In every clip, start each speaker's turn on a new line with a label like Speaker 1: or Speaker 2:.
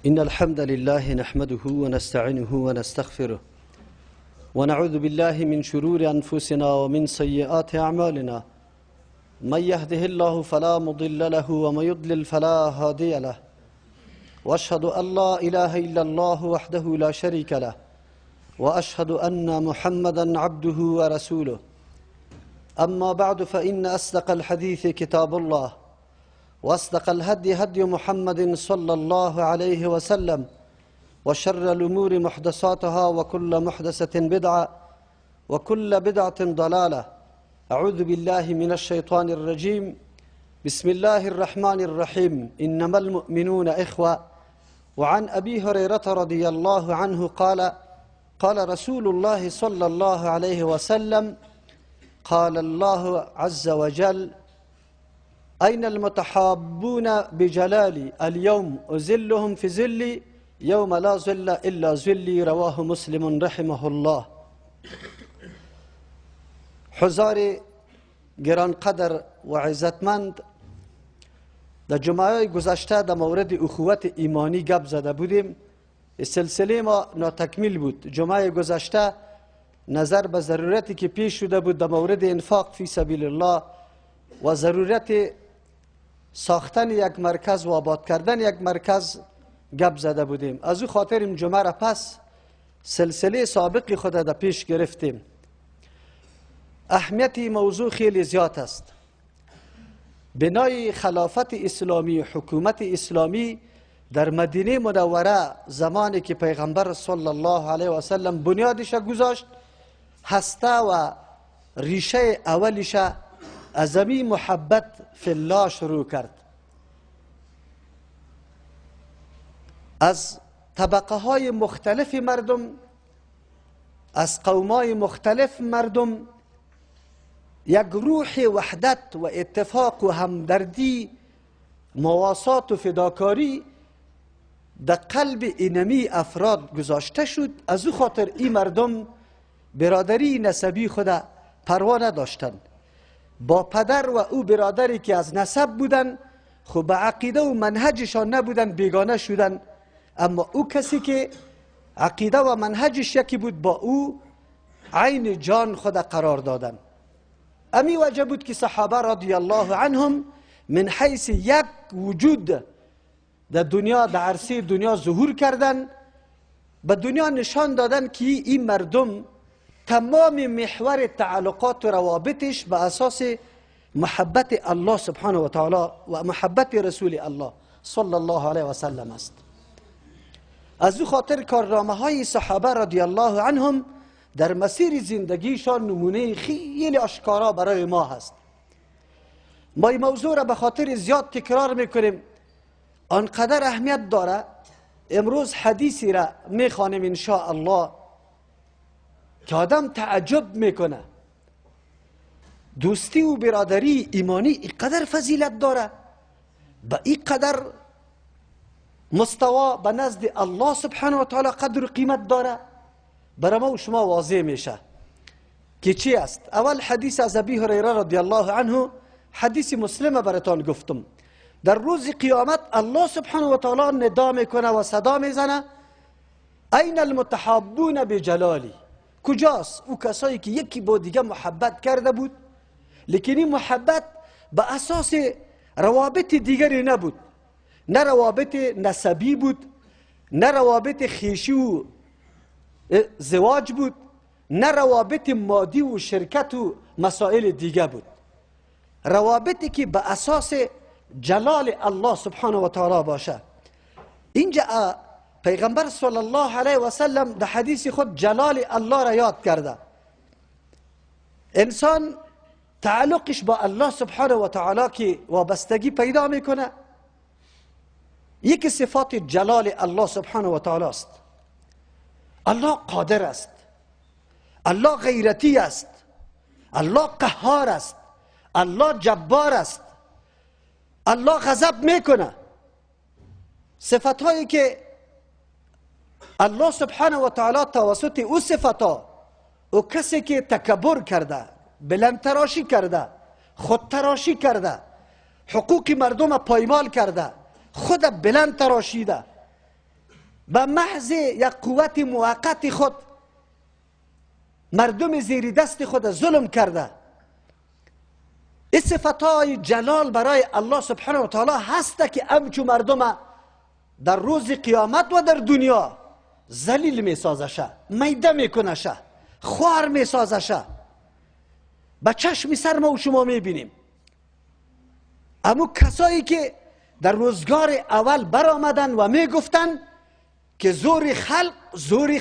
Speaker 1: إن الحمد لله نحمده ونستعينه ونستغفره ونعوذ بالله من شرور أنفسنا ومن سيئات أعمالنا من يهده الله فلا مضل له ومن يضلل فلا هادي له وأشهد أن لا إله إلا الله وحده لا شريك له وأشهد أن محمدا عبده ورسوله أما بعد فإن أصدق الحديث كتاب الله وأصدق الهدي هدي محمد صلى الله عليه وسلم وشر الأمور محدثاتها وكل محدثة بدعة وكل بدعة ضلالة. أعوذ بالله من الشيطان الرجيم. بسم الله الرحمن الرحيم. إنما المؤمنون إخوة. وعن أبي هريرة رضي الله عنه قال قال رسول الله صلى الله عليه وسلم قال الله عز وجل أين المتحابون بجلالي اليوم أزلهم في ظلي يوم لا ظل إلا ظلي. رواه مسلم رحمه الله. حضار گران قدر و عزتمند، در جمعه گذشته در مورد اخوت ایمانی گپ زده بودیم. سلسله ما ناتکمیل بود. جمعه گذشته نظر به ضرورتی که پیش شده بود در مورد انفاق فی سبیل الله و ضرورت ساختن یک مرکز و آباد کردن یک مرکز گپ زده بودیم. از او خاطر این جمعه را پس سلسله سابقی خود را پیش گرفتیم. اهمیت موضوع خیلی زیاد است. بنای خلافت اسلامی و حکومت اسلامی در مدینه منوره زمانی که پیغمبر صلی الله علیه و سلم بنیادش گذاشت، هسته و ریشه اولش از می محبت فی الله شروع کرد. از طبقه های مختلف مردم، از قومای مختلف مردم یک روح وحدت و اتفاق و همدردی، مواسات و فداکاری در قلب اینمی افراد گذاشته شد. از او خاطر این مردم برادری نسبی خود پروا نداشتند. با پدر و او برادری که از نسب بودن، خب به عقیده و منهجشان نبودن، بیگانه شدن. اما او کسی که عقیده و منهجش یکی بود، با او عین جان خود قرار دادن. امی وجه بود که صحابه رضی الله عنهم من حیث یک وجود در دنیا، در عرصه دنیا ظهور کردن، به دنیا نشان دادن که این مردم تمام محور تعلقات و روابطش به اساس محبت الله سبحانه و تعالی و محبت رسول الله صلی الله علیه و سلم است. از او خاطر کارنامه های صحابه رضی الله عنهم در مسیر زندگیشان نمونه خیلی آشکارا برای ما هست. ما این موضوع را به خاطر زیاد تکرار میکنیم، آنقدر اهمیت داره. امروز حدیثی را میخوانیم ان شاء الله که آدم تعجب میکنه. دوستی و برادری ایمانی اینقدر فضیلت داره، به این قدر مستوا به نزد الله سبحانه و تعالی قدر و قیمت داره. برای ما و شما واضح میشه که چی است. اول حدیث از ابی هریره رضی الله عنه، حدیث مسلم براتان گفتم. در روز قیامت الله سبحانه و تعالی ندا میکنه و صدا میزنه این المتحابون بجلالی. کجاست او کسایی که یکی با دیگه محبت کرده بود، لیکن این محبت به اساس روابط دیگری نبود، نه روابط نسبی بود، نه روابط خیشی و زواج بود، نه روابط مادی و شرکت و مسائل دیگه بود. روابطی که به اساس جلال الله سبحانه و تعالی باشه. اینجا پیغمبر صلی الله علیه و سلم در حدیث خود جلال الله را یاد کرده. انسان تعلقش با الله سبحانه و تعالی که وابستگی پیدا میکنه، یک صفات جلال الله سبحانه و تعالی است. الله قادر است، الله غیرتی است، الله قهار است، الله جبار است، الله غضب میکنه. صفت هایی که الله سبحانه و تعالی توسط او صفتا، او کسی که تکبر کرده، بلند تراشی کرده، خود تراشی کرده، حقوق مردم پایمال کرده، خود بلند تراشیده، به محض یک قوت موقت خود مردم زیر دست خود ظلم کرده. این صفتهای جلال برای الله سبحانه و تعالی هست که همچون مردم در روز قیامت و در دنیا ذلیل می سازشه، میده می کنشه، خوار می سازشه. به چشم سر ما و شما می بینیم اما کسایی که در روزگار اول برآمدن و می گفتن که زور خلق زور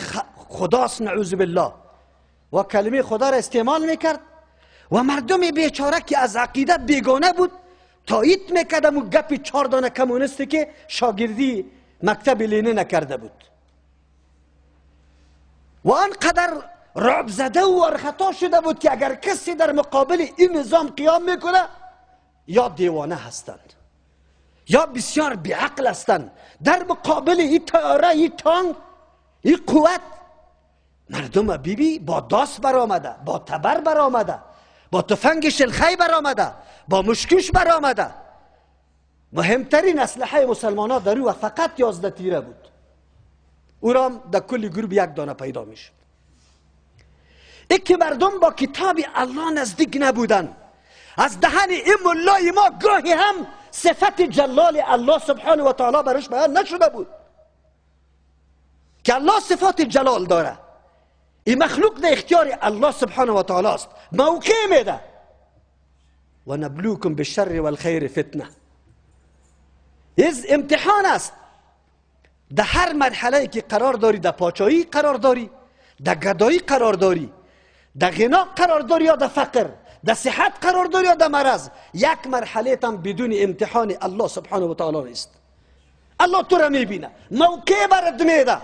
Speaker 1: خداست، نعوذ بالله، و کلمه خدا را استعمال میکرد و مردم بیچاره که از عقیده بیگانه بود تایید میکردم و گپی 4 دانه کمونیستی که شاگردی مکتب لینین نکرده بود و آنقدر رعب زده و ارخطا شده بود که اگر کسی در مقابل این نظام قیام میکنه یا دیوانه هستند یا بسیار بیعقل هستند. در مقابل این تیاره، این تانک، این قوت مردم بیبی با داس برآمده، با تبر برآمده، با تفنگ شلخی برآمده، با مشکوش برآمده. مهمترین اسلحه مسلمان ها در او فقط 11 تیره بود. او را در کل گروه 1 دانه پیدا میشد. این که مردم با کتاب الله نزدیک نبودن، از دهن این ملای ما گاهی هم صفت جلال الله سبحانه و تعالی برش بیان نشده بود که الله صفات جلال داره. این مخلوق در اختیار الله سبحانه و تعالی است، موقع میده و نبلوکم بالشر والخیر فتنه. از امتحان است. در هر مرحله که قرار داری، در پاچایی قرار داری، در گدایی قرار داری، در غنا قرار داری یا در فقر، در صحت قرار داری یا در مرض، یک مرحله تام بدون امتحان الله سبحانه و تعالی نیست. الله تو را میبینه، موقع برات میده.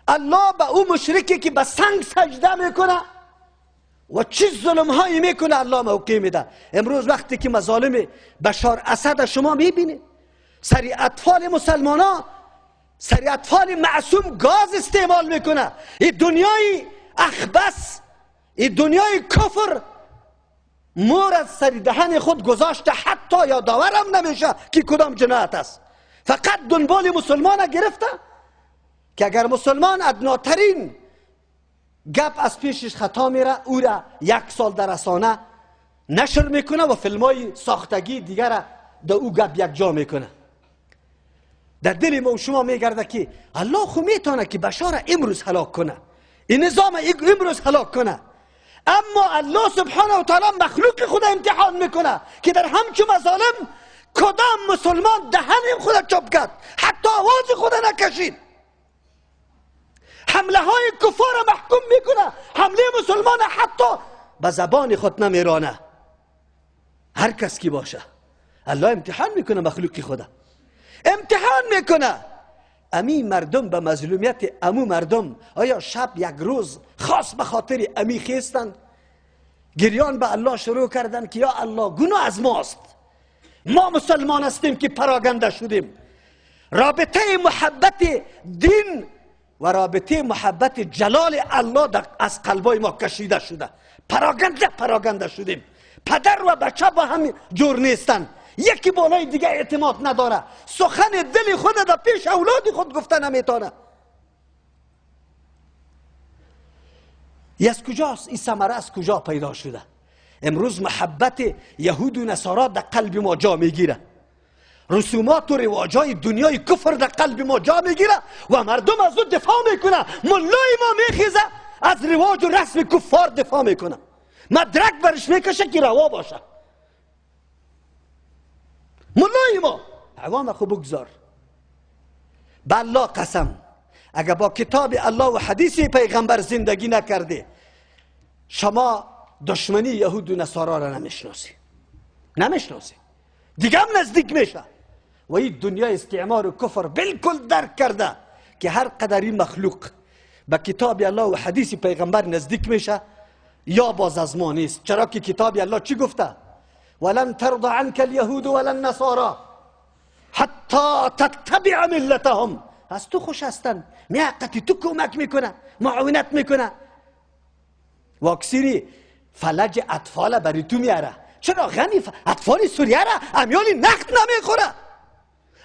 Speaker 1: الله به او مشرکی که به سنگ سجده میکنه و چه ظلم هایی میکنه الله موقع میده. امروز وقتی که مظالم بشار اسد شما میبینید، سری اطفال مسلمان ها، سری اطفال معصوم گاز استعمال میکنه. این دنیای اخبث، این دنیای کفر مور از سری دهن خود گذاشته، حتی یادآورم نمیشه که کدام جنایت است. فقط دنبال مسلمان گرفته که اگر مسلمان ادناترین گپ از پیشش خطا میره، او را 1 سال در رسانه نشر میکنه و فیلمای ساختگی دیگر در او گپ یک جا میکنه. در دل ما و شما میگرده که الله خو میتونه که بشار امروز هلاک کنه، این نظام امروز هلاک کنه، اما الله سبحانه و تعالی مخلوق خود امتحان میکنه که در همچون مظالم کدام مسلمان دهن خود چوب کرد، حتی آواز خود نکشید. حمله های کفار محکوم میکنه، حمله مسلمان حتی به زبان خود نمیرانه. هر کس کی باشه الله امتحان میکنه، مخلوق خدا امتحان میکنه. امی مردم به مظلومیت امو مردم آیا شب 1 روز خاص به خاطر امی خیستند، گریان به الله شروع کردن که یا الله گناه از ماست، ما مسلمان هستیم که پراگنده شدیم. رابطه محبت دین و رابطه محبت جلال الله از قلبای ما کشیده شده، پراگنده شدیم. پدر و بچه با هم جور نیستن، یکی بالای دیگه اعتماد نداره، سخن دل خود در پیش اولاد خود گفته نمیتونه. از کجاست این ثمره؟ از کجا پیدا شده؟ امروز محبت یهود و نصارا در قلب ما جا میگیره، رسومات و رواجای دنیای کفر در قلب ما جا میگیره و مردم از اون دفاع میکنه. ملای ما میخیزه از رواج و رسم کفار دفاع میکنه، مدرک برش میکشه که روا باشه. ملای ما عوام خو بگذار. به الله قسم اگر با کتاب الله و حدیث پیغمبر زندگی نکرده، شما دشمنی یهود و نصارا را نمیشناسی، دیگه هم نزدیک میشه. و این دنیای استعمار و کفر بالکل درک کرده که هر قدر این مخلوق به کتاب الله و حدیث پیغمبر نزدیک میشه یا باز از ما نیست. چرا که کتاب الله چی گفته؟ ولن ترضى عنك اليهود ولا النصارى حتى تتبع ملتهم. از تو خوش هستن، میعقتی تو کمک میکنه، معاونت میکنه و اکثری فلج اطفال برای تو میاره. چرا غنی اطفال سوریه را امیالی نخت نمیخوره،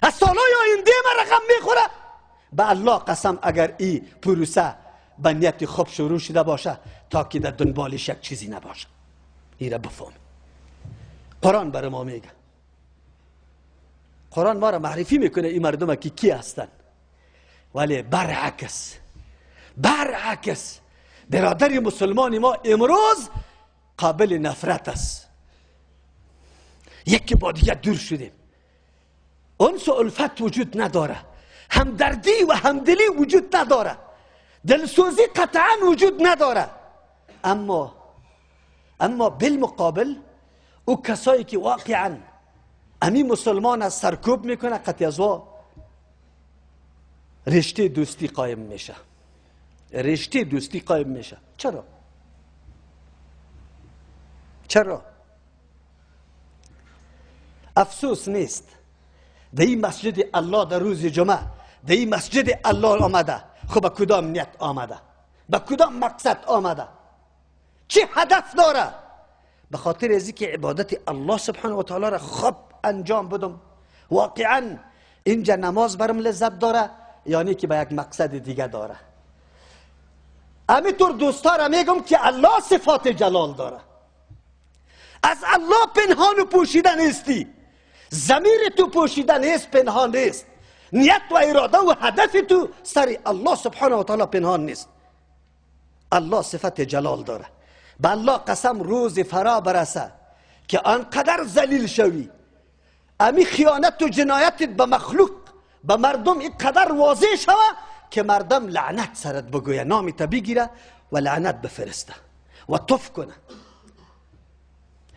Speaker 1: از سالای آینده ما رقم میخوره. به الله قسم اگر این پروسه به نیت خوب شروع شده باشه تا که در دنبالش یک چیزی نباشه. این را بفهم. قرآن برای ما میگه، قرآن ما را معرفی میکنه این مردم که کی هستن، ولی برعکس برادر مسلمان ما امروز قابل نفرت است. یکی با دیگه دور شدیم، انس و الفت وجود نداره، همدردی و همدلی وجود نداره، دلسوزی قطعا وجود نداره. اما بالمقابل او کسایی که واقعا امی مسلمان از سرکوب میکنه، قطعی از رشته دوستی قایم میشه. رشته دوستی قایم میشه. چرا؟ افسوس نیست در این مسجد الله در روز جمعه، در این مسجد الله آمده، خب به کدام نیت آمده؟ به کدام مقصد آمده؟ چه هدف داره؟ به خاطر از اینکه عبادت الله سبحانه و تعالی را خوب انجام بدم. واقعا اینجا نماز برم لذت داره، یعنی که به یک مقصد دیگه داره. همینطور دوستا را میگم که الله صفات جلال داره. از الله پنهان و پوشیده نیستی. ضمیر تو پوشیده نیست، پنهان نیست. نیت و اراده و هدف تو سر الله سبحانه و تعالی پنهان نیست. الله صفت جلال داره. به الله قسم روز فرا برسه که آنقدر ذلیل شوی، امی خیانت و جنایتت به مخلوق به مردم اینقدر واضح شوه که مردم لعنت سرت بگویه، نامت بگیره و لعنت بفرسته و تف کنه.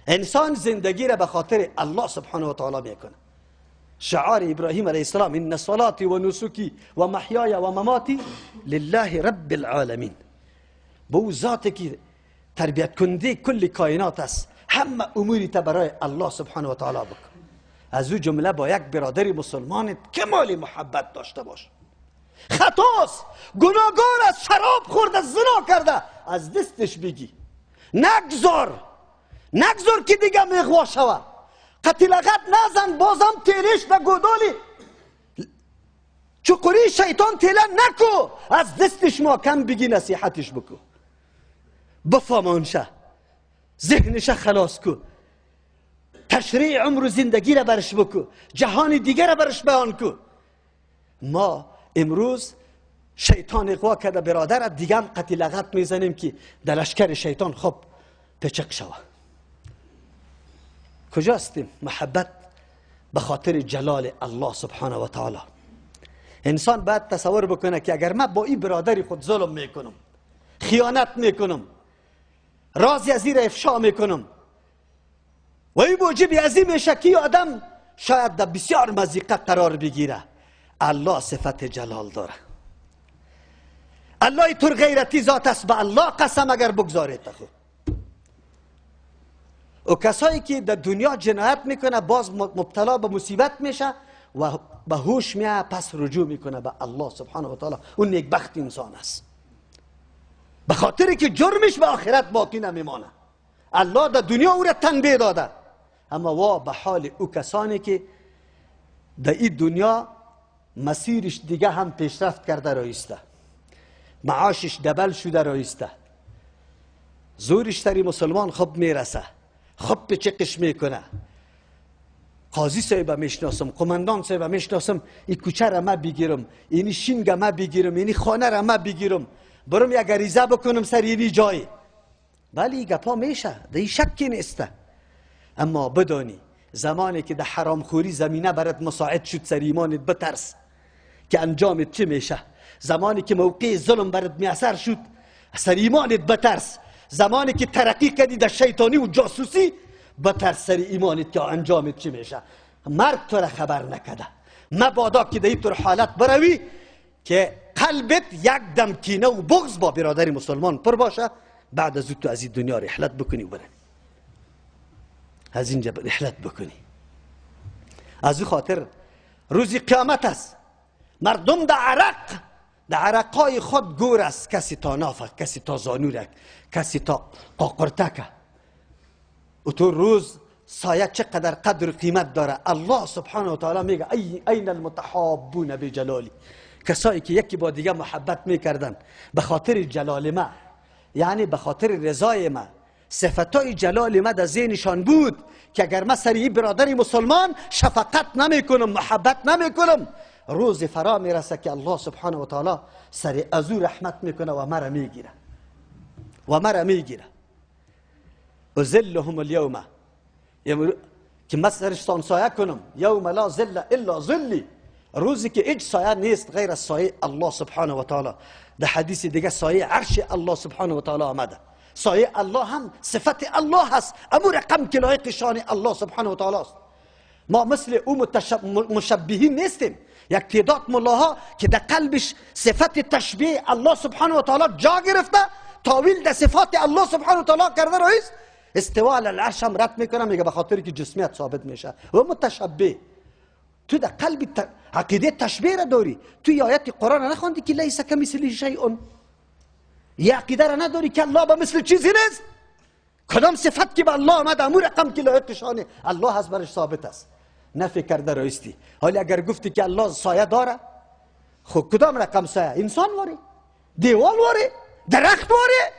Speaker 1: انسان زندگی را به خاطر الله سبحانه و تعالی میکنه. شعار ابراهیم علیه السلام ان صلاتی و نسکی و محیای و مماتی لله رب العالمین. به او ذاتی که تربیت کننده کل کائنات است، همه اموری تا برای الله سبحانه و تعالی بکن. از او جمله با یک برادر مسلمان کمال محبت داشته باش. خطاست، گناهگار است، شراب خورده، زنا کرده، از دستش بگی. نگذار که دیگه میغوا شوه. قتلغت نزن، بازم تیرش به گودالی چقوری شیطان تیله نکو، از دستش محکم بگی، نصیحتش بکو، بفهمانشه، ذهنش خلاص کو، تشریع عمر و زندگی را برش بکو، جهان دیگر را برش بیان کو. ما امروز شیطان اغوا کرده برادر، دیگه هم قتلغت میزنیم که در لشکر شیطان خب پچق شوه. کجاستیم؟ محبت به خاطر جلال الله سبحانه و تعالی. انسان باید تصور بکنه که اگر من با این برادری خود ظلم میکنم، خیانت میکنم، رازی از این را افشا میکنم و این موجب عظیم میشه که آدم شاید در بسیار مضیقه قرار بگیره. الله صفت جلال داره. الله طور غیرتی ذات است، به الله قسم اگر بگذارید خود. و کسایی که در دنیا جنایت میکنه باز مبتلا به مصیبت میشه و به هوش میاد، پس رجوع میکنه به الله سبحانه و تعالی. اون نیکبخت انسان است، به خاطر که جرمش به آخرت باقی نمیمانه. الله در دنیا او را تنبیه داده، اما وا به حال او کسانی که در این دنیا مسیرش دیگه هم پیشرفت کرده رایسته، معاشش دبل شده رایسته، زورش تری مسلمان خب میرسه، خب به چقش میکنه. قاضی صاحب میشناسم، قماندان صاحب میشناسم، این کوچه را ما بگیرم، اینی شینگ ما بگیرم، اینی خانه را ما بگیرم، برم یک غریزه بکنم سر اینی جای. ولی گپا میشه، در این شکی نیسته. اما بدانی زمانی که در حرامخوری زمینه برات مساعد شد، سر ایمانت بترس که انجامت چه میشه. زمانی که موقع ظلم برات میاثر شد، سر ایمانت بترس. زمانی که ترقی کردی در شیطانی و جاسوسی، بترس سر ایمانت که انجامت چه میشه. مرگ تو را خبر نکده. مبادا که در این طور حالت بروی که قلبت یک دم کینه و بغض با برادر مسلمان پر باشه، بعد از تو از این دنیا رحلت بکنی و بره، از اینجا رحلت بکنی. از این خاطر روزی قیامت است، مردم در عرقای خود گور است، کسی تا نافک، کسی تا زانورک، کسی تا قاقرتک. و تو روز سایه چقدر قدر و قیمت داره. الله سبحانه و تعالی میگه این المتحابون بجلالی، کسایی که یکی با دیگه محبت میکردن به خاطر جلال ما، یعنی به خاطر رضای ما، صفتای جلال ما در ذهنشان بود که اگر من سر این برادر مسلمان شفقت نمیکنم، محبت نمیکنم، روز فرا میرسه که الله سبحانه و تعالی سر ازو رحمت میکنه و مرا میگیره. ازلهم اليوم، که من سرش سایه کنم، یوم لا ظل الا ظلی، روزی که هیچ سایه نیست غیر از سایه الله سبحانه و تعالی. در حدیث دیگه سایه عرش الله سبحانه و تعالی آمده. سایه الله هم صفت الله هست، اما رقم که لایق شان الله سبحانه و تعالی است. ما مثل او مشبهین نیستیم. یک تعداد ملاها که در قلبش صفت تشبیه الله سبحانه و تعالی جا گرفته، تاویل در صفات الله سبحانه و تعالی کرده رئیس، استوا علی العرش هم رد میکنه، میگه به خاطر که جسمیت ثابت میشه و متشبه. تو در قلب عقیده تشبیه را داری. تو آیت قرآن را نخوندی که لیس کمثله شیء؟ یه عقیده را نداری که الله به مثل چیزی نیست؟ کدام صفت که به الله آمد امو رقم که لایق شان الله هست برش ثابت است، نفی کرده رایستی. حالی اگر گفتی که الله سایه داره، خب کدام رقم سایه؟ انسان واره، دیوال واره، درخت واره،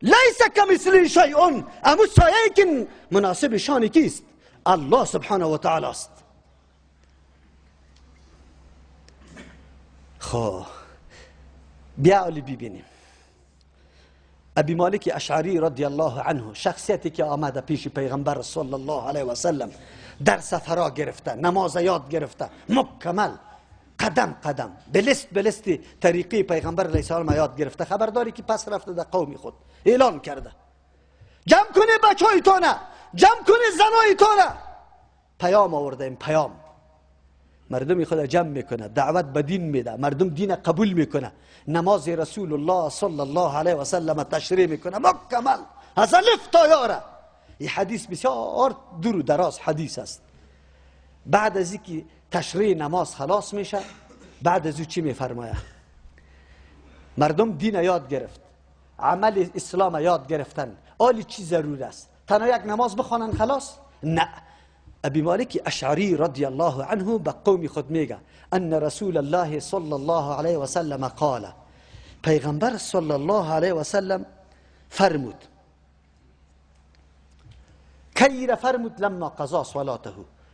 Speaker 1: لیس کمثله شیء. امو سایه که مناسب شان کیست؟ الله سبحانه و تعالی است. خب بیا علی ببینیم. ابی مالک اشعری رضی الله عنه، شخصیتی که آمده پیش پیغمبر صلی الله علیه و سلم، در سفرها گرفته، نماز یاد گرفته، مکمل قدم قدم بلست طریقی پیغمبر علیه السلام یاد گرفته. خبرداری که پس رفته در قوم خود اعلان کرده جمع کنی بچه‌هایتونه، جمع کنی زنایتونه. پیام آورده، این پیام مردم خود جمع میکنه، دعوت به دین میده، مردم دین قبول میکنه، نماز رسول الله صلی الله علیه و سلم تشریح میکنه مکمل از الف تا یا. این حدیث بسیار دور و دراز حدیث است. بعد از اینکه تشریح نماز خلاص میشه، بعد از او چی میفرماید؟ مردم دین یاد گرفت، عمل اسلام یاد گرفتن، آلی چی ضرور است؟ تنها یک نماز بخوانن خلاص؟ نه. ابی مالک اشعری رضی الله عنه به قوم خود میگه ان رسول الله صلی الله علیه و سلم قال، پیغمبر صلی الله علیه و سلم فرمود. کی را فرمود؟ لما قضا صلاته،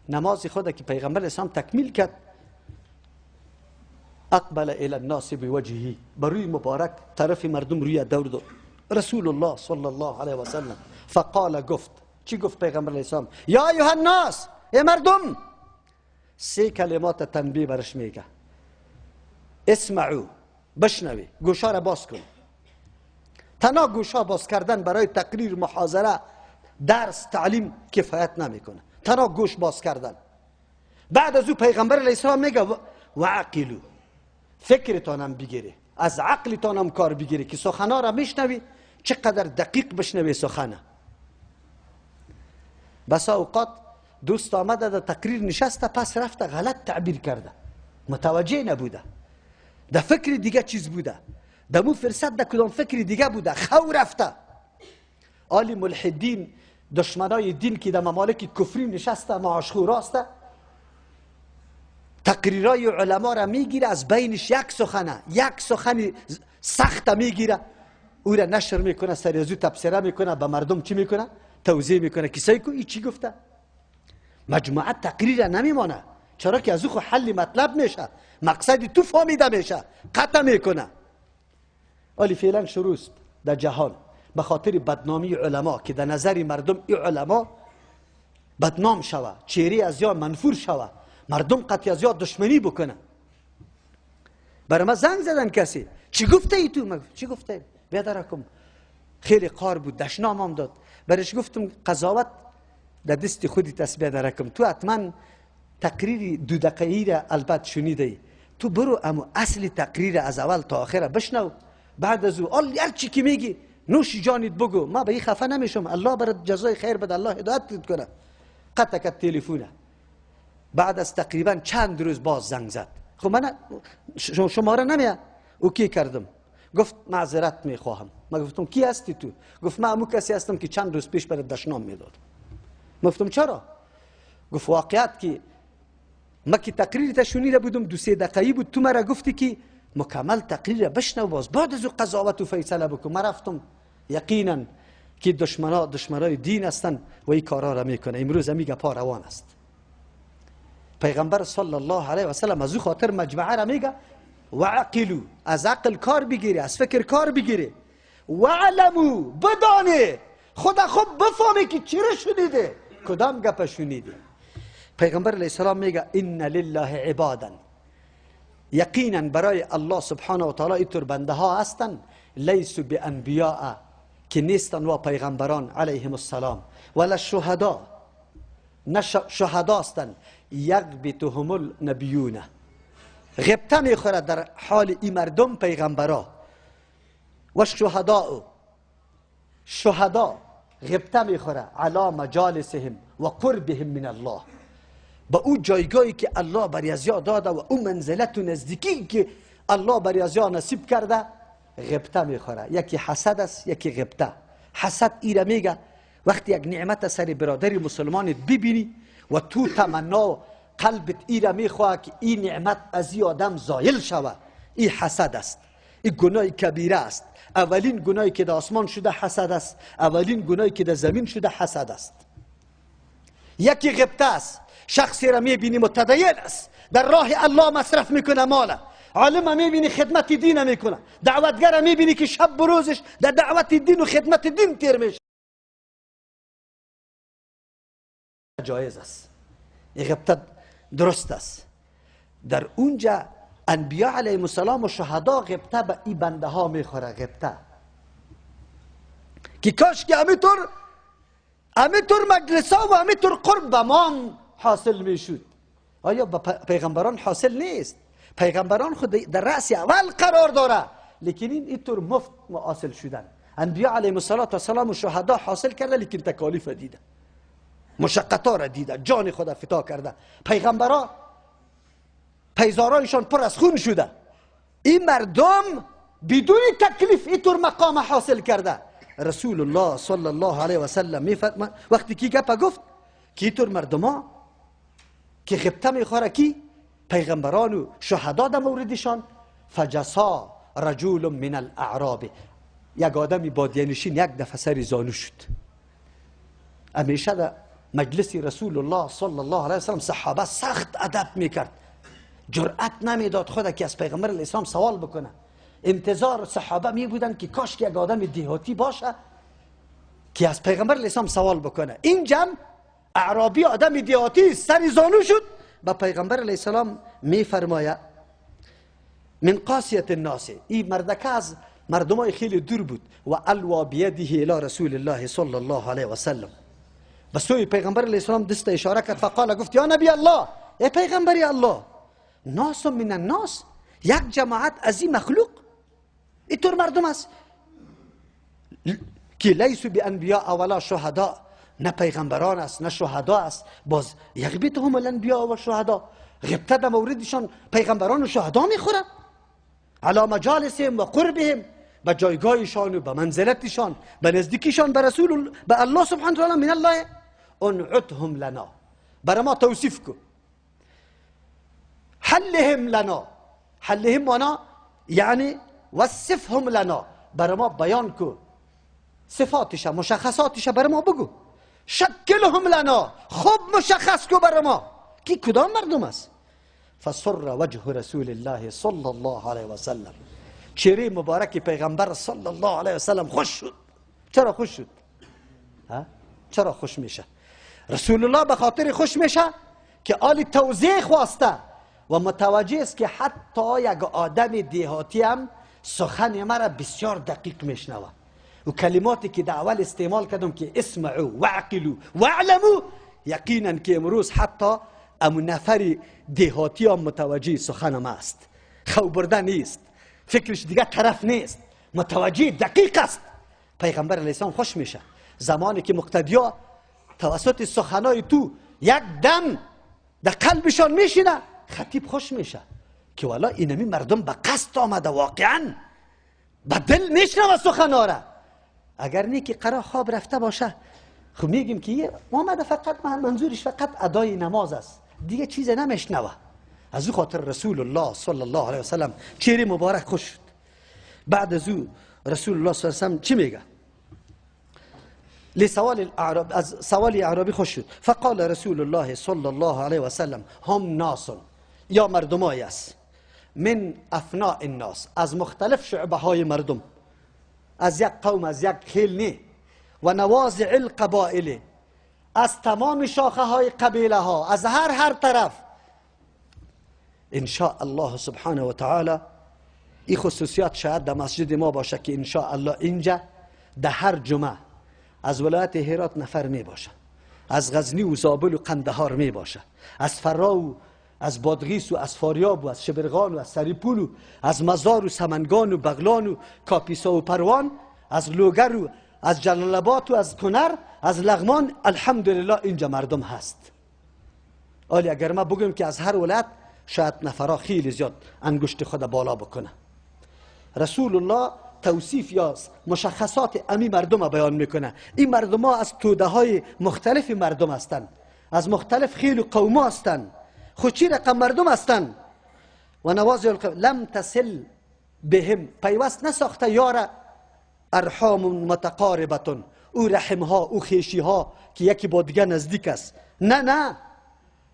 Speaker 1: نماز خود که پیغمبر اسلام تکمیل کرد، اقبل الی الناس بوجهه، بروی مبارک طرف مردم روی دور داد رسول الله صلی الله علیه و سلم. فقال، گفت. چی گفت پیغمبر علیه السلام؟ یا ایها الناس، ای مردم. سه کلمات تنبیه برش میگه. اسمعو، بشنوی، گوشا را باز کن. تنها گوشا باز کردن برای تقریر، محاضره، درس، تعلیم کفایت نمیکنه، تنها گوش باز کردن. بعد از او پیغمبر علیه السلام میگه و عقلو، فکرتانم بگیری، از عقلتانم کار بگیری که سخنا را میشنوی چقدر دقیق بشنوی سخنه. بسا اوقات دوست آمده در تقریر نشسته، پس رفته غلط تعبیر کرده، متوجه نبوده، در فکر دیگه چیز بوده، در مو فرصت در کدام فکر دیگه بوده، خو رفته. آلی ملحدین، دشمنای دین که در ممالک کفری نشسته، معاشخو راسته، تقریرای علما را میگیره، از بینش یک سخن سخت میگیره، او را نشر میکنه، سر از او تبصره میکنه، به مردم چی میکنه؟ توضیح میکنه کسایی که ای چی گفته. مجموعه تقریر نمیمانه، چرا که از او خو حل مطلب میشه، مقصد تو فهمیده میشه، قطع میکنه. ولی فعلا شروع است در جهان به خاطر بدنامی علما که در نظر مردم این علما بدنام شوه، چهره از یا منفور شوه، مردم قطعی از یا دشمنی بکنه. برای ما زنگ زدن کسی، چی گفته ای تو؟ چی گفته؟ بیادرکم خیلی قار بود، دشنامم داد، برش گفتم قضاوت در دست خودی تسبیح درکم، تو حتما تقریر 2 دقیقه‌ای را البته شنیدی، تو برو اما اصل تقریر از اول تا آخر بشنو، بعد از او هر چی که میگی نوش جانت بگو، ما به این خفه نمیشم، الله برات جزای خیر بده، الله هدایت کنه. قطع کرد تلفونه. بعد از تقریبا چند روز باز زنگ زد. خب من شماره نمیاد. او کی کردم؟ گفت معذرت میخواهم. ما گفتم کی هستی تو؟ گفت من همون کسی هستم که چند روز پیش برات دشنام میداد. ما گفتم چرا؟ گفت واقعیت که ما که تقریرت شنیده بودم 2-3 دقیقه‌ای بود، تو مرا گفتی که مکمل تقریر بشنو، باز بعد از قضاوت و فیصله بکن. ما رفتم یقینا که دشمنای دین هستن و این کارا را میکنه. امروز میگه پا روان است. پیغمبر صلی الله علیه و سلم از او خاطر مجمعه را میگه وعقلوا، از عقل کار بگیری، از فکر کار بگیری. وعلموا، بدانه، خدا خوب بفهمی که چی را شنیده، کدام گپ شنیده. پیغمبر علیه السلام میگه ان لله عبادا، یقینا برای الله سبحانه و تعالی اینطور بنده ها هستن لیسوا بانبیاء، که نیستن و پیغمبران علیهم السلام، ولا شهدا، نه شهدا هستن، یغبطهم النبیون، غبطه میخوره در حال این مردم پیغمبرا. و شهدا غبطه میخوره علی مجالسهم و قربهم من الله، با او جایگاهی که الله بر ازیا داده و او منزلت و نزدیکی که الله بر ازیا نصیب کرده غبطه میخوره. یکی حسد است، یکی غبطه. حسد ایره میگه وقتی یک نعمت سر برادری مسلمانت ببینی و تو تمنا قلبت ایره میخواه که این نعمت از این آدم زایل شوه، این حسد است. این گناه کبیره است. اولین گناهی که در آسمان شده حسد است، اولین گناهی که در زمین شده حسد است. یکی غبطه است، شخصی را میبینی متدین است، در راه الله مصرف میکنه ماله، عالم میبینی خدمت دین میکنه، دعوتگر میبینی که شب و روزش در دعوت دین و خدمت دین تیر میشه. جایز است، این غبطه درست است. در اونجا انبیاء علیهم السلام و شهدا غبطه به این بنده ها میخوره. غبطه که کاش که همیطور مجلس ها و همیطور قرب به ما حاصل میشد. آیا به پیغمبران حاصل نیست؟ پیغمبران خود در رأس اول قرار داره، لیکن اینطور مفت حاصل شدن. انبیاء علیهم السلام و شهدا حاصل کرده، لیکن تکالیف دیده، مشقتا را دیده، جان خود فدا کرده. پیغمبران پیزارایشان پر از خون شده. این مردم بدون تکلیف اینطور مقام حاصل کرده. رسول الله صلی الله علیه و سلم وقتی که گپ گفت که اینطور مردم ها که غبطه میخوره کی پیغمبران و شهدا در موردشان، فجسا رجل من الاعراب، یک آدمی بادیه-نشین یک دفعه سر زانو شد. همیشه در مجلس رسول الله صلی الله علیه و سلم صحابه سخت ادب میکرد، جرأت نمیداد خود که از پیغمبر علیه السلام سوال بکنه. انتظار صحابه می بودن که کاش که یک آدم دیهاتی باشه که از پیغمبر علیه السلام سوال بکنه. این جمع اعرابی آدم دیهاتی سر زانو شد. با پیغمبر علیه السلام می فرماید من قاسیت الناس، این مردکه از مردمای خیلی دور بود، و الوا بیده الی رسول الله صلی الله علیه و سلم، به سوی پیغمبر علیه السلام دست اشاره کرد. فقال، گفت یا نبی الله، ای پیغمبری الله، ناس من الناس، یک جماعت از این مخلوق اینطور مردم است که لیسوا بانبیاء ولا شهدا، نه پیغمبران است نه شهدا است. باز یغبطهم الانبیاء و شهدا، غبطه در موردشان پیغمبران و شهدا میخورن. علی مجالسهم و قربهم، به جایگاهشان و به منزلتشان، به نزدیکیشان به رسول، به الله سبحانه و تعالی. من الله انعتهم لنا، برای ما توصیف کن. حلهم لنا، حلهم مانا یعنی وصفهم لنا، برای ما بیان کن صفاتش، مشخصاتش برای ما بگو. شکلهم لنا، خوب مشخص کن برای ما کی کدام مردم است. فسر وجه رسول الله صلی الله علیه و سلم، چهره مبارک پیغمبر صلی الله علیه و سلم خوش شد. چرا خوش شد؟ چرا خوش میشه؟ رسول الله به خاطر خوش میشه که آل توضیح خواسته و متوجه است که حتی یک آدم دیهاتی هم سخن مرا بسیار دقیق میشنوه. و کلماتی که در اول استعمال کردم که اسمعوا وعقلوا واعلموا، یقینا که امروز حتی امون نفر دیهاتی هم متوجه سخن ما است، خو برده نیست، فکرش دیگه طرف نیست، متوجه دقیق است. پیغمبر علیه السلام خوش میشه زمانی که مقتدیا توسط سخنای تو یک دم در قلبشان میشینه. خطیب خوش میشه که والا اینمی مردم به قصد آمده، واقعا به دل میشنوه سخنا را. اگر نه که قرار خواب رفته باشه، خب میگیم که آمده فقط منظورش فقط ادای نماز است، دیگه چیز نمیشنوه. از او خاطر رسول الله صلی الله علیه و سلم چهره مبارک خوش شد. بعد از او رسول الله صلی الله علیه و سلم چی میگه؟ از سوال اعرابی خوش شد. فقال رسول الله صلی الله علیه و سلم هم ناس، یا مردمایی است، من افناء الناس، از مختلف شعبه های مردم، از یک قوم، از یک خیل نه، و نوازع القبائل، از تمام شاخه های قبیله ها، از هر طرف. ان شاء الله سبحانه و تعالی این خصوصیات شاید در مسجد ما باشه که ان شاء الله اینجا در هر جمعه از ولایت هرات نفر می باشه، از غزنی و زابل و قندهار می باشه، از فرا و از بادغیس و از فاریاب و از شبرغان و از سریپول و از مزار و سمنگان و بغلان و کاپیسا و پروان، از لوگر و از جلال آباد و از کنر، از لغمان. الحمدلله اینجا مردم هست. ولی اگر ما بگیم که از هر ولایت، شاید نفرها خیلی زیاد انگشت خود بالا بکنه. رسول الله توصیف یا مشخصات امی مردم بیان میکنه. این مردم ها از توده های مختلف مردم هستند، از مختلف خیل و قوم هستند، خود چی رقم مردم هستند. و نوازع القبائل لم تصل بهم، پیوست نساخته یار ارحام متقاربتون، او رحم ها او خیشی ها که یکی با دیگه نزدیک است. نه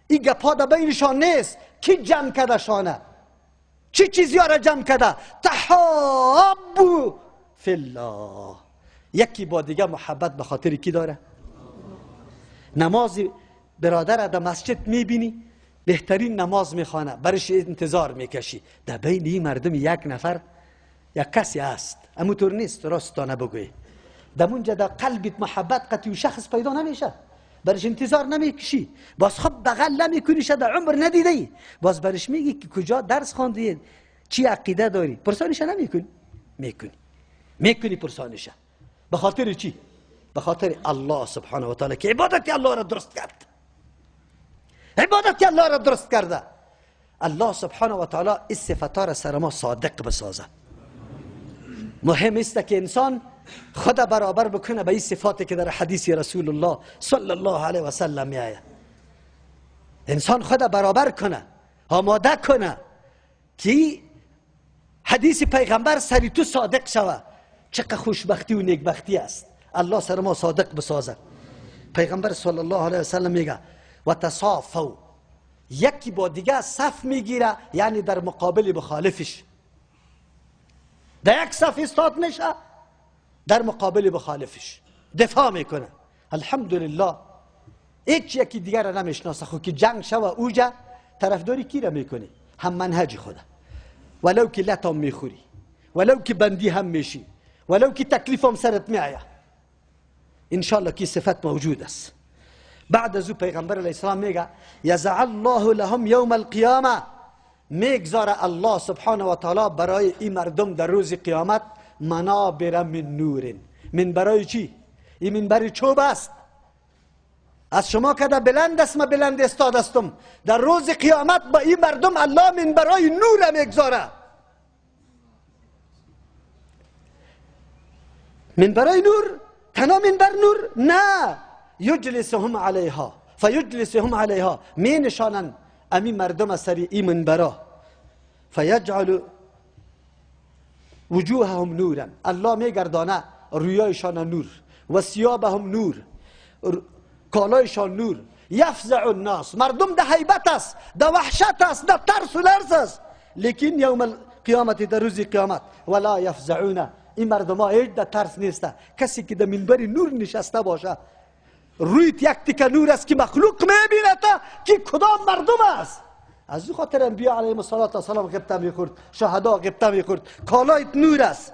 Speaker 1: این گپا در بینشان نیست. کی جمع کده شانه؟ چی چیزی ها را جمع کده؟ تحابو فی الله، یکی با دیگه محبت به خاطر کی داره؟ نماز برادر در مسجد میبینی بهترین نماز میخوانه، برش انتظار میکشی. در بین این مردم یک نفر یک کسی هست، اما طور نیست راستانه بگوی، در اونجا در قلبت محبت قطعی و شخص پیدا نمیشه، برش انتظار نمیکشی، باز خب بغل نمیکنی، شد عمر ندیدی، باز برش میگی که کجا درس خواندی، چی عقیده داری، پرسانش نمیکنی. میکنی پرسانش. به خاطر چی؟ به خاطر الله سبحانه و تعالی که عبادت الله را درست کرد. عبادت الله را درست کرده. الله سبحانه و تعالی این صفات را سر ما صادق بسازه. مهم است که انسان خود برابر بکنه به این صفاتی که در حدیث رسول الله صلی الله علیه و سلم میآید. انسان خود برابر کنه، آماده کنه که حدیث پیغمبر سری تو صادق شوه. چقدر خوشبختی و نیکبختی است. الله سر ما صادق بسازه. پیغمبر صلی الله علیه و سلم میگه و تصافوا، یکی با دیگه صف میگیره، یعنی در مقابل مخالفش، در یک صف استاد میشه، در مقابل مخالفش دفاع میکنه. الحمدلله هیچ یکی دیگر را نمیشناسه. خود که جنگ شوه اوجا طرفداری کی را میکنی؟ هم منهج خدا، ولو که لطم میخوری، ولو که بندی هم میشی، ولو که تکلیف هم سرت میآید، انشاءالله کی صفت موجود است. بعد از او پیغمبر علیه السلام میگه یضع الله لهم یوم القیامه، میگذاره الله سبحانه و تعالی برای این مردم در روز قیامت منابر من نور. من برای چی؟ این منبر چوب است. از شما که در بلند است، من بلند استاد استم. در روز قیامت با این مردم الله منبرای نور میگذاره. منبرای نور، تنها منبر نور نه، یجلسهم علیها فیجلسهم علیها، می نشانن امی مردم سری این منبرا، فیجعل وجوههم نورا، الله میگردانه رویایشان نور، و ثیابهم نور، کالایشان نور، یفزع الناس، مردم ده هیبت است، ده وحشت است، ده ترس و لرز است، لیکن یوم القیامت، در روز قیامت، ولا یفزعون، این مردم ها هیچ ده ترس نیسته. کسی که در منبر نور نشسته باشه، رویت یک تکه نور است که مخلوق میبیند که کدام مردم است. از این خاطر انبیاء علیهم السلام غبطه میخورد، شهدا غبطه میخورد، کالایت نور است.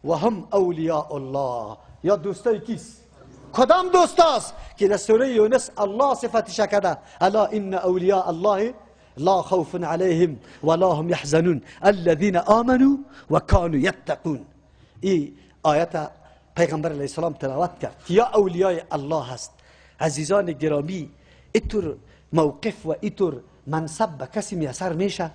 Speaker 1: و هم اولیاء الله، یا دوستای کیست؟ کدام دوست است؟ که در سوره یونس الله صفتش کرده الا ان اولیاء الله لا خوف علیهم ولا هم یحزنون الذین آمنوا و کانوا یتقون. این آیت پیغمبر علیه السلام تلاوت کرد که یا اولیاء الله هست. عزیزان گرامی، اینطور موقف و اینطور منصب به کسی میسر میشه؟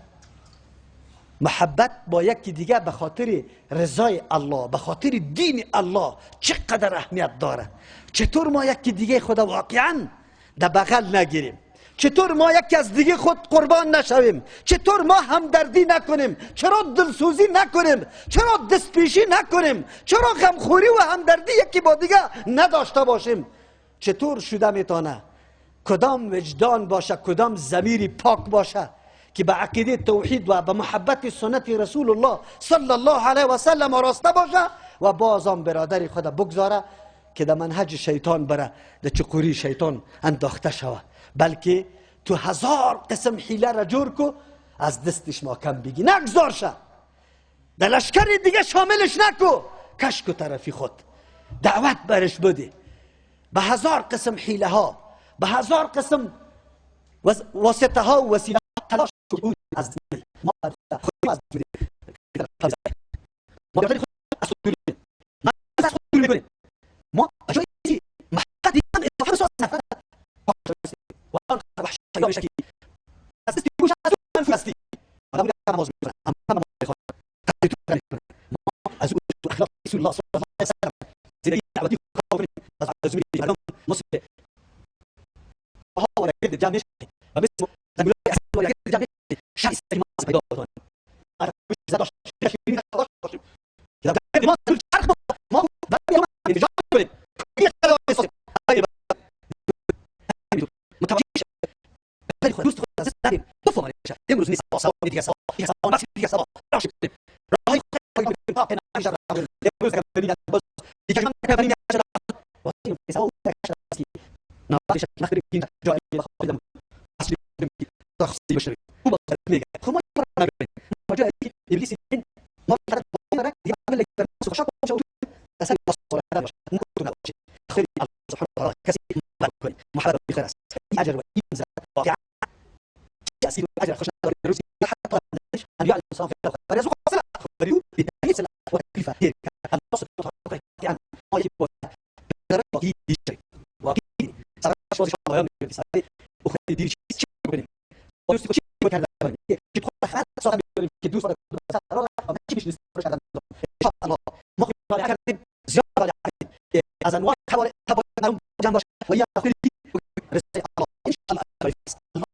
Speaker 1: محبت با یکی دیگه به خاطر رضای الله، به خاطر دین الله چقدر اهمیت داره. چطور ما یکی دیگه خدا واقعا در بغل نگیریم، چطور ما یکی از دیگه خود قربان نشویم؟ چطور ما همدردی نکنیم؟ چرا دلسوزی نکنیم؟ چرا دستپیشی نکنیم؟ چرا غمخوری و همدردی یکی با دیگه نداشته باشیم؟ چطور شده میتونه؟ کدام وجدان باشه، کدام ضمیر پاک باشه که به عقیده توحید و به محبت سنت رسول الله صلی الله علیه و سلم راسته باشه و بازم برادر خود بگذاره که در منهج شیطان بره، در چقوری شیطان انداخته شوه، بلکه تو هزار قسم حیله را جور کو از دستش محکم بگی، نگذارشه، در لشکر دیگه شاملش نکو، کش کو طرفی خود، دعوت برش بده به هزار قسم حیله ها، به هزار قسم واسطه ها و وسیله ها تلاش کو از دل ما از دل ما اجازه محقق اضافه صوت نفر وان وحش يا شكي اسستي مش عايز فلسطين انا بقول لك موضوع اما ازول اخلاق رسول الله صلى الله عليه وسلم زي دعوتي خوفني ازول لهم نص هو كده جامش بس نقول لك ولا كده جامش شاي سي ما بيدور انا مش زاد شيء كده ما الشرق ما بقى بيجاوب متوجهش دوست خود از داریم دو فرمان میشه امروز نیست با سواد دیگه سواد دیگه سواد راش راهی خود پاک نمیشه امروز که ببینید باز دیگه من که ببینید و این سواد تاکسی نباشه نخرج این جای خودم اصلی تخصص بشری و با میگه خب ما رجع ابلیس ما فرق يعمل لك نفسه شاق شو اسال الله هذا ممكن نقول خير الله سبحانه وتعالى كثير محبه بخير اجر وانزل واقع ياسين اجر خشنا الرسل حتى ان يعلم صافي فرزق صلاه فريو بتنيس وكيف هيك النص يعني ما يبغى درجه دي شيء واكيد صار شو الله يوم في ساعه وخلي دي شيء بينهم ويستكشف شيء كان تدخل خالد صار كدوس ما تجيش نستفرش على ان شاء الله ما في على زياره على اذن واحد حوالي حوالي جنب ويا اخر رسالة الله ان شاء الله الله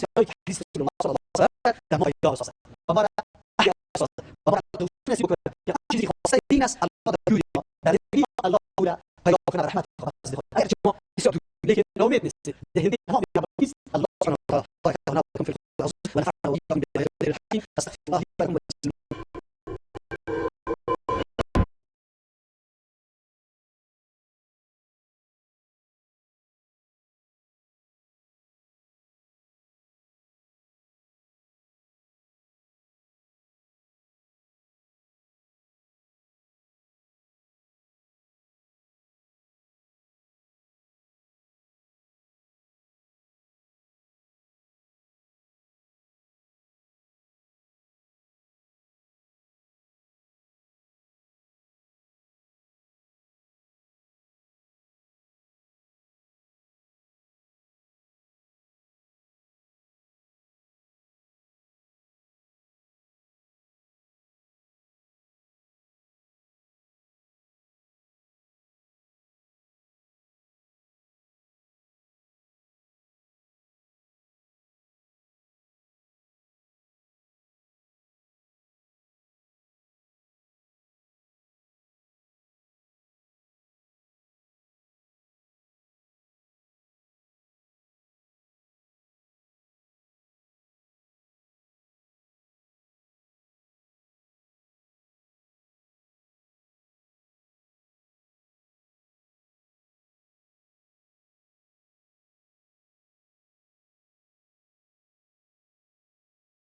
Speaker 1: حديث رسول الله صلى الله عليه وسلم ده ما يدار صلى الله عليه وسلم بمر الناس يقول يا شيخ خاصه الناس الله يقول بعد الله ولا فيغفر رحمه الله ارجو يسعد لكن لو ميت ده هندي ما الله سبحانه وتعالى ونفعنا وإياكم بالحكيم أستغفر الله لكم